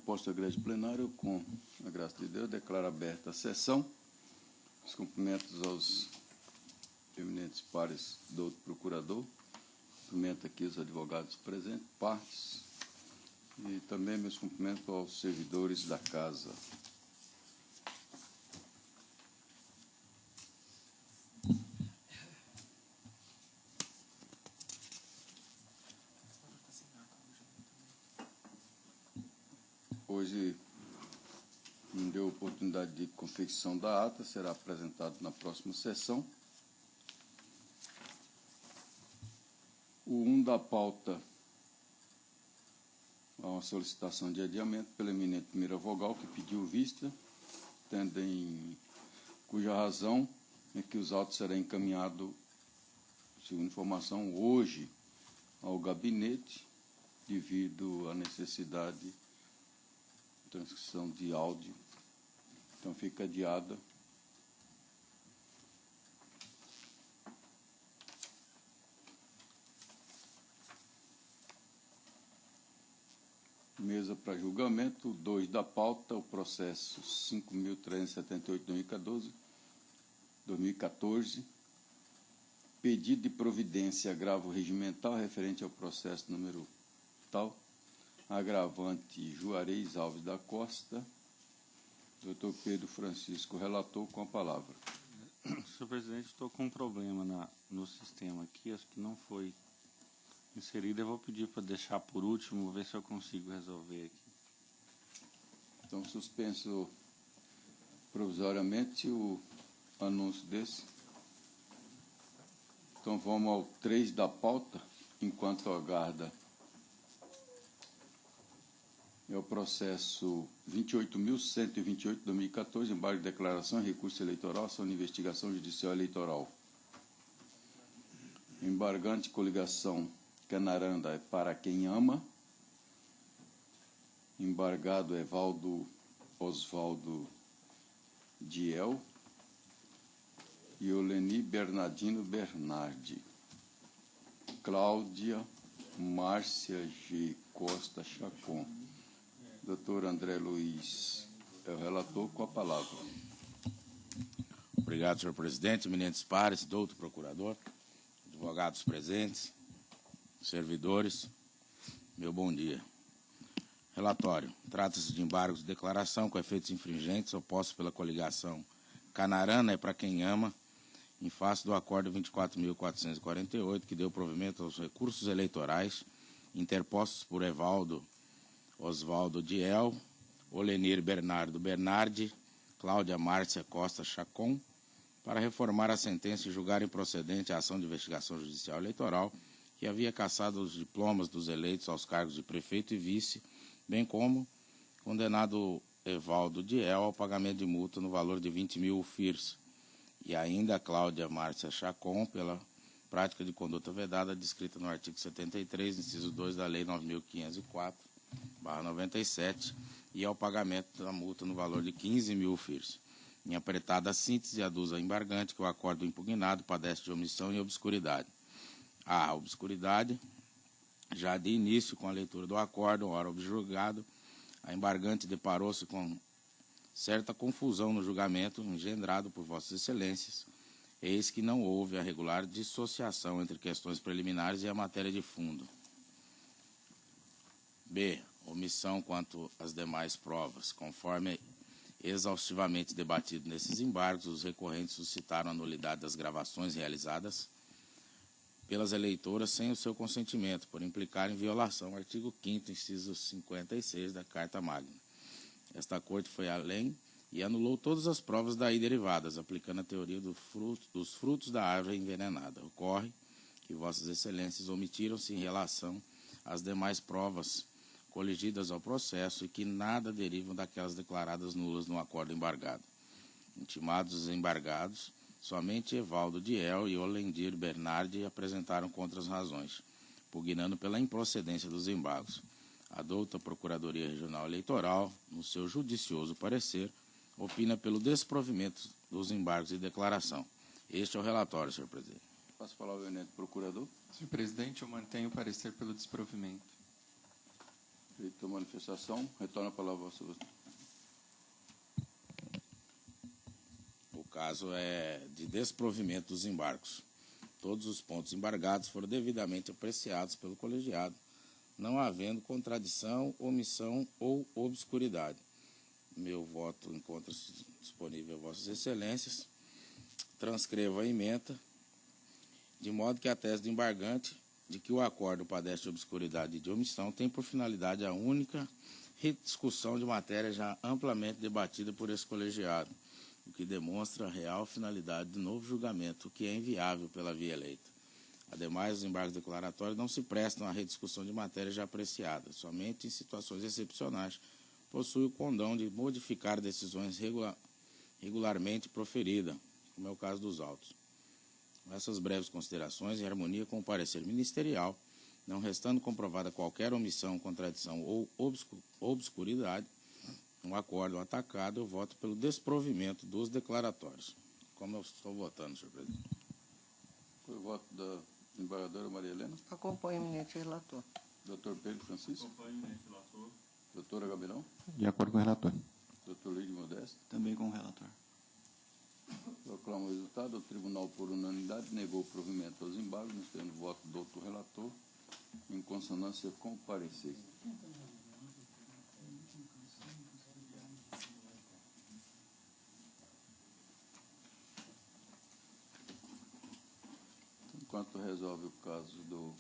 Proposto ao egrégio plenário, com a graça de Deus, declaro aberta a sessão. Os cumprimentos aos eminentes pares do outro procurador, cumprimento aqui os advogados presentes, partes, e também meus cumprimentos aos servidores da casa. Hoje não deu oportunidade de confecção da ata, será apresentado na próxima sessão. O 1 da pauta, há uma solicitação de adiamento pela eminente primeira vogal, que pediu vista, cuja razão é que os autos serão encaminhados, segundo informação, hoje ao gabinete, devido à necessidade de transcrição de áudio. Então fica adiada. Mesa para julgamento, 2 da pauta, o processo 5.378/2014, pedido de providência agravo regimental referente ao processo número tal, agravante Juarez Alves da Costa. Doutor Pedro Francisco, relator, com a palavra. Senhor presidente, estou com um problema no sistema aqui, acho que não foi inserido. Eu vou pedir para deixar por último, vou ver se eu consigo resolver aqui. Então, suspenso provisoriamente o anúncio desse. Então, vamos ao 3 da pauta, enquanto aguarda. É o processo 28.128/2014, embargo de declaração e recurso eleitoral, ação de investigação judicial eleitoral. Embargante coligação Canaranda é para quem ama. Embargado Evaldo Osvaldo Diel e Oleni Bernardino Bernardi. Cláudia Márcia G. Costa Chacon. Doutor André Luiz é o relator, com a palavra. Obrigado, senhor presidente, eminentes pares, doutor procurador, advogados presentes, servidores, meu bom dia. Relatório. Trata-se de embargos de declaração com efeitos infringentes opostos pela coligação Canarana é para quem ama, em face do Acordo 24.448, que deu provimento aos recursos eleitorais interpostos por Evaldo Osvaldo Diel, Olenir Bernardo Bernardi, Cláudia Márcia Costa Chacon, para reformar a sentença e julgar improcedente a ação de investigação judicial eleitoral que havia cassado os diplomas dos eleitos aos cargos de prefeito e vice, bem como condenado Evaldo Diel ao pagamento de multa no valor de 20.000 UFIRs, e ainda a Cláudia Márcia Chacon pela prática de conduta vedada descrita no artigo 73, inciso 2 da Lei 9.504/97, e ao pagamento da multa no valor de 15.000 UFIRs. Em apretada síntese, aduz a embargante que o acordo impugnado padece de omissão e obscuridade. A obscuridade, já de início com a leitura do acordo, ora objulgado, a embargante deparou-se com certa confusão no julgamento engendrado por Vossas Excelências, eis que não houve a regular dissociação entre questões preliminares e a matéria de fundo. B. Omissão quanto às demais provas. Conforme exaustivamente debatido nesses embargos, os recorrentes suscitaram a nulidade das gravações realizadas pelas eleitoras sem o seu consentimento, por implicar em violação ao artigo 5º, inciso 56 da Carta Magna. Esta Corte foi além e anulou todas as provas daí derivadas, aplicando a teoria dos frutos da árvore envenenada. Ocorre que Vossas Excelências omitiram-se em relação às demais provas coligidas ao processo e que nada derivam daquelas declaradas nulas no acordo embargado. Intimados os embargados, somente Evaldo Diel e Olendir Bernardi apresentaram contra as razões, pugnando pela improcedência dos embargos. A douta Procuradoria Regional Eleitoral, no seu judicioso parecer, opina pelo desprovimento dos embargos de declaração. Este é o relatório, senhor presidente. Passo a palavra ao eminente procurador. Senhor presidente, eu mantenho o parecer pelo desprovimento. Feita a manifestação, retorna a palavra ao senhor. O caso é de desprovimento dos embargos. Todos os pontos embargados foram devidamente apreciados pelo colegiado, não havendo contradição, omissão ou obscuridade. Meu voto encontra-se disponível a Vossas Excelências. Transcrevo a ementa, de modo que a tese do embargante de que o acordo padece de obscuridade e de omissão tem por finalidade a única rediscussão de matéria já amplamente debatida por esse colegiado, o que demonstra a real finalidade do novo julgamento, o que é inviável pela via eleita. Ademais, os embargos declaratórios não se prestam à rediscussão de matéria já apreciada, somente em situações excepcionais possui o condão de modificar decisões regularmente proferidas, como é o caso dos autos. Com essas breves considerações, em harmonia com o parecer ministerial, não restando comprovada qualquer omissão, contradição ou obscuridade, um acordo atacado, eu voto pelo desprovimento dos declaratórios. Como eu estou votando, senhor presidente? Foi o voto da embargadora Maria Helena. Acompanho o eminente relator. Doutor Pedro Francisco. Acompanho o eminente relator. Doutora Gabriel. De acordo com o relator. Doutor Luiz Modesto. Também com o relator. Proclamo o resultado. O tribunal, por unanimidade, negou o provimento aos embargos, não tendo voto do doutor relator, em consonância com o parecer. Enquanto resolve o caso do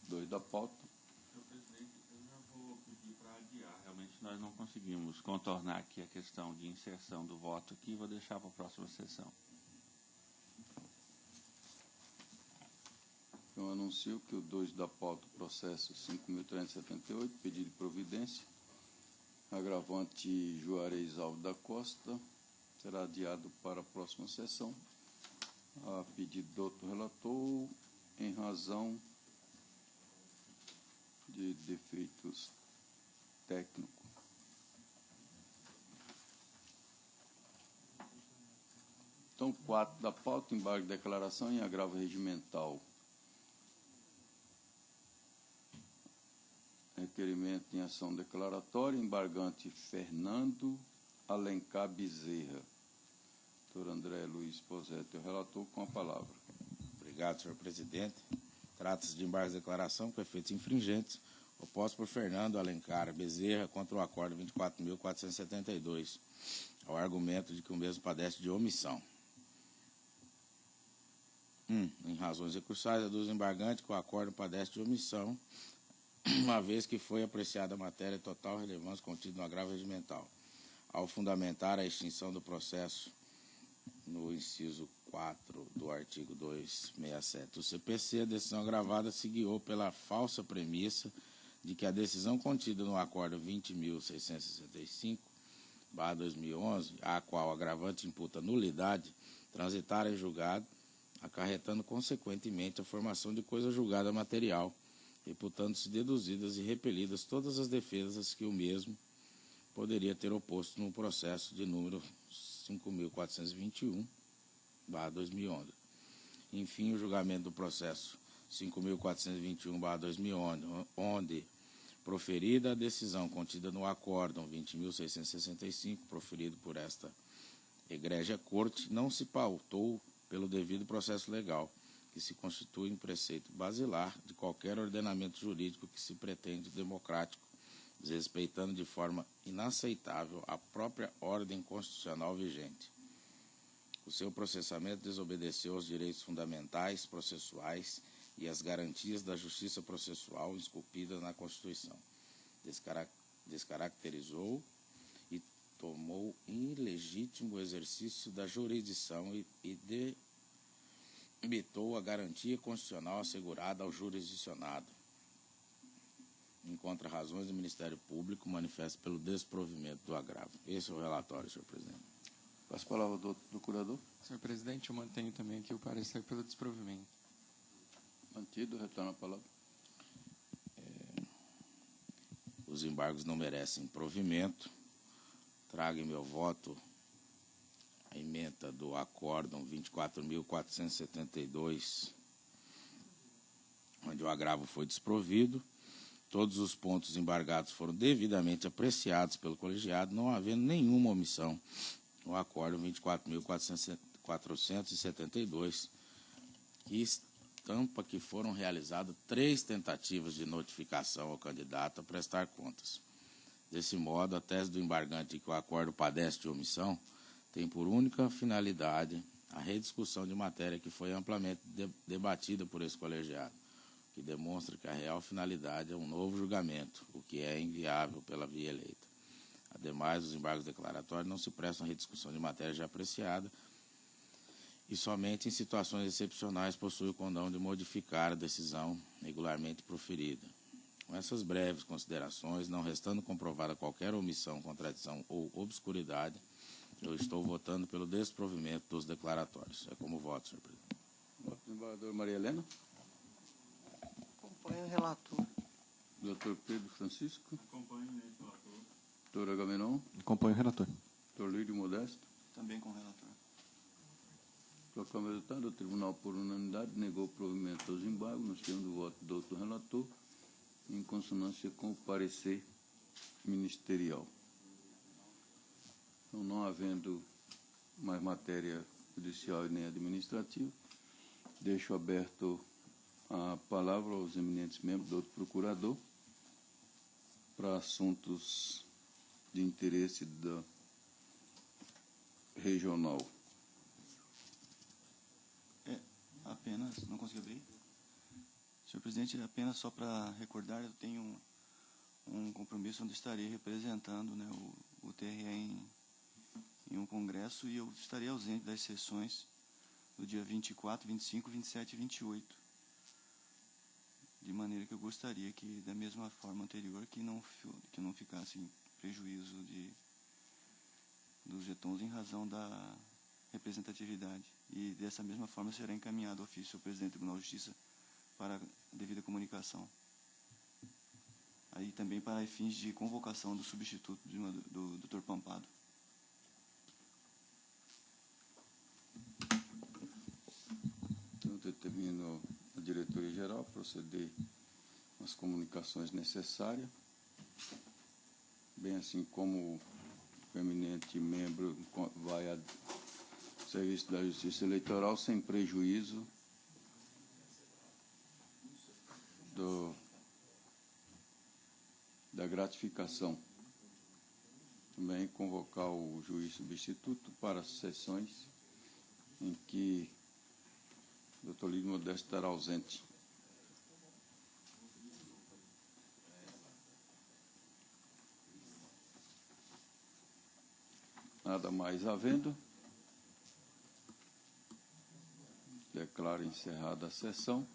2 da pauta. Senhor presidente, eu já vou pedir para adiar. Realmente nós não conseguimos contornar aqui a questão de inserção do voto aqui. Vou deixar para a próxima sessão. Eu anuncio que o 2 da pauta, processo 5.378, pedido de providência, agravante Juarez Alves da Costa, será adiado para a próxima sessão, a pedido do outro relator, em razão de defeitos técnicos. Então, 4 da pauta, embargo de declaração em agravo regimental. Requerimento em ação declaratória, embargante Fernando Alencar Bezerra. Doutor André Luiz Posetti, o relator, com a palavra. Obrigado, senhor presidente. Trata-se de embargos de declaração com efeitos infringentes, oposto por Fernando Alencar Bezerra contra o acordo 24.472, ao argumento de que o mesmo padece de omissão. Em razões recursais, aduz o embargante que o acordo padece de omissão, uma vez que foi apreciada a matéria de total relevância contida no agravo regimental. Ao fundamentar a extinção do processo no inciso 4 do artigo 267 do CPC, a decisão agravada se guiou pela falsa premissa de que a decisão contida no acordo 20.665/2011, a qual o agravante imputa nulidade, transitara em julgado, acarretando consequentemente a formação de coisa julgada material, reputando-se deduzidas e repelidas todas as defesas que o mesmo poderia ter oposto no processo de número 5.421/2011. Enfim, o julgamento do processo 5.421/2011, onde proferida a decisão contida no acórdão 20.665, proferido por esta egrégia corte, não se pautou pelo devido processo legal, que se constitui em preceito basilar de qualquer ordenamento jurídico que se pretende democrático, desrespeitando de forma inaceitável a própria ordem constitucional vigente. O seu processamento desobedeceu aos direitos fundamentais, processuais e às garantias da justiça processual esculpidas na Constituição. Descaracterizou e tomou ilegítimo exercício da jurisdição e limitou a garantia constitucional assegurada ao jurisdicionado. Em contra-razões do Ministério Público, manifesta pelo desprovimento do agravo. Esse é o relatório, senhor presidente. Passo a palavra do procurador. Senhor presidente, eu mantenho também aqui o parecer pelo desprovimento. Mantido, retorna a palavra. Os embargos não merecem provimento. Trago em meu voto a ementa do acórdão 24.472, onde o agravo foi desprovido, Todos os pontos embargados foram devidamente apreciados pelo colegiado, não havendo nenhuma omissão. O Acórdão 24.472, que estampa que foram realizadas 3 tentativas de notificação ao candidato a prestar contas. Desse modo, a tese do embargante de que o acórdão padece de omissão tem por única finalidade a rediscussão de matéria que foi amplamente debatida por esse colegiado, que demonstra que a real finalidade é um novo julgamento, o que é inviável pela via eleita. Ademais, os embargos declaratórios não se prestam à rediscussão de matéria já apreciada e somente em situações excepcionais possui o condão de modificar a decisão regularmente proferida. Com essas breves considerações, não restando comprovada qualquer omissão, contradição ou obscuridade, eu estou votando pelo desprovimento dos declaratórios. É como voto, senhor presidente. Voto do embargador Maria Helena. Acompanho o relator. Doutor Pedro Francisco. Acompanho o relator. Doutor Agamenon. Acompanho o relator. Doutor Lírio Modesto. Também com o relator. Proclama o resultado. O tribunal, por unanimidade, negou o provimento aos embargos, nos termos do voto do doutor relator, em consonância com o parecer ministerial. Então, não havendo mais matéria judicial e nem administrativa, deixo aberto a palavra aos eminentes membros do outro procurador para assuntos de interesse da regional. Apenas, não consegui abrir. Senhor presidente, apenas só para recordar, eu tenho um compromisso onde estarei representando, né, o TRE em um congresso, e eu estarei ausente das sessões do dia 24, 25, 27 e 28. De maneira que eu gostaria que, da mesma forma anterior, que não ficasse prejuízo dos jetons em razão da representatividade. E dessa mesma forma será encaminhado ofício ao presidente do Tribunal de Justiça para devida comunicação. Aí também para fins de convocação do substituto do Dr. Pampado. Então, determino a diretoria-geral proceder às comunicações necessárias, bem assim como o eminente membro vai ao Serviço da Justiça Eleitoral sem prejuízo da gratificação. Também convocar o juiz substituto para as sessões em que o Dr. Lídio Modesto estará ausente. Nada mais havendo, declaro encerrada a sessão,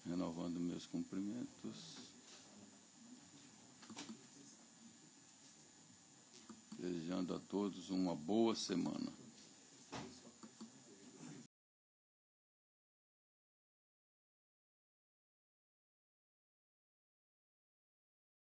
renovando meus cumprimentos, desejando a todos uma boa semana.